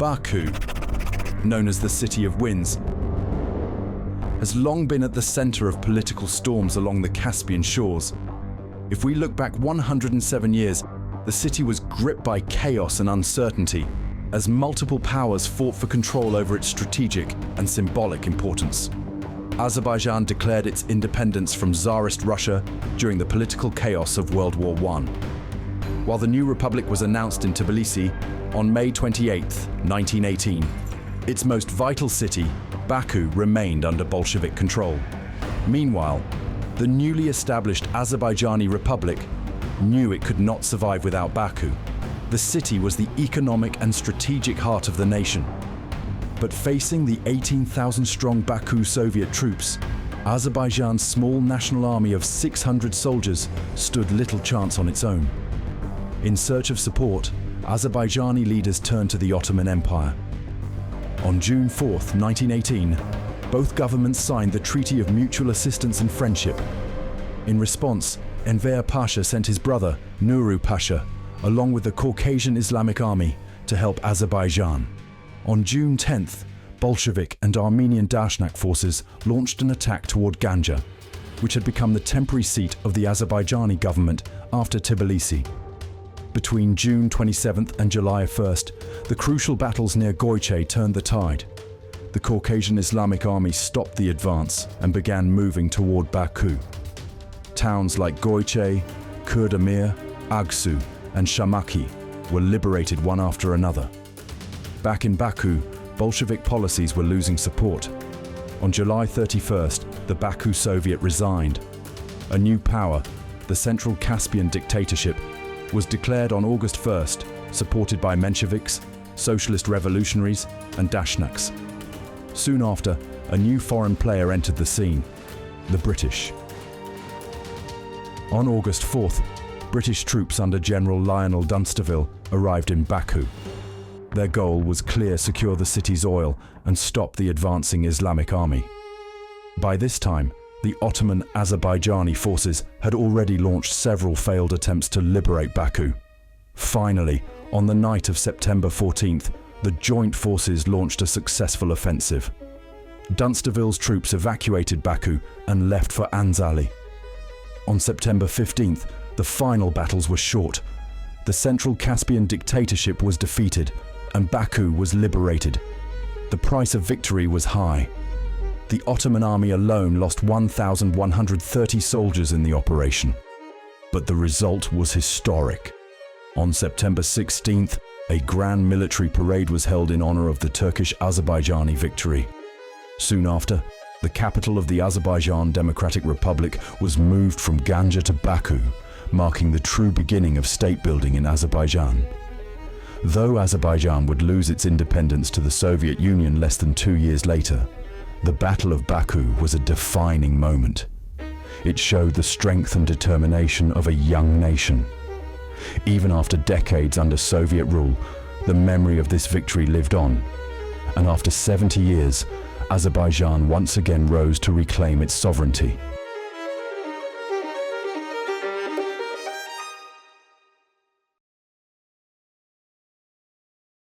Baku, known as the City of Winds, has long been at the center of political storms along the Caspian shores. If we look back 107 years, the city was gripped by chaos and uncertainty as multiple powers fought for control over its strategic and symbolic importance. Azerbaijan declared its independence from Tsarist Russia during the political chaos of World War I, while the new republic was announced in Tbilisi on May 28, 1918. Its most vital city, Baku, remained under Bolshevik control. Meanwhile, the newly established Azerbaijani Republic knew it could not survive without Baku. The city was the economic and strategic heart of the nation. But facing the 18,000-strong Baku Soviet troops, Azerbaijan's small national army of 600 soldiers stood little chance on its own. In search of support, Azerbaijani leaders turned to the Ottoman Empire. On June 4, 1918, both governments signed the Treaty of Mutual Assistance and Friendship. In response, Enver Pasha sent his brother, Nuru Pasha, along with the Caucasian Islamic Army, to help Azerbaijan. On June 10th, Bolshevik and Armenian Dashnak forces launched an attack toward Ganja, which had become the temporary seat of the Azerbaijani government after Tbilisi. Between June 27th and July 1st, the crucial battles near Goychay turned the tide. The Caucasian Islamic Army stopped the advance and began moving toward Baku. Towns like Goychay, Kurdamir, Aksu, and Shamakhi were liberated one after another. Back in Baku, Bolshevik policies were losing support. On July 31st, the Baku Soviet resigned. A new power, the Central Caspian Dictatorship, was declared on August 1st, supported by Mensheviks, socialist revolutionaries, and Dashnaks. Soon after, a new foreign player entered the scene, the British. On August 4th, British troops under General Lionel Dunsterville arrived in Baku. Their goal was clear: secure the city's oil and stop the advancing Islamic army. By this time, the Ottoman Azerbaijani forces had already launched several failed attempts to liberate Baku. Finally, on the night of September 14th, the joint forces launched a successful offensive. Dunsterville's troops evacuated Baku and left for Anzali. On September 15th, the final battles were short. The Central Caspian Dictatorship was defeated and Baku was liberated. The price of victory was high. The Ottoman army alone lost 1,130 soldiers in the operation. But the result was historic. On September 16th, a grand military parade was held in honor of the Turkish-Azerbaijani victory. Soon after, the capital of the Azerbaijan Democratic Republic was moved from Ganja to Baku, marking the true beginning of state building in Azerbaijan. Though Azerbaijan would lose its independence to the Soviet Union less than 2 years later, the Battle of Baku was a defining moment. It showed the strength and determination of a young nation. Even after decades under Soviet rule, the memory of this victory lived on. And after 70 years, Azerbaijan once again rose to reclaim its sovereignty.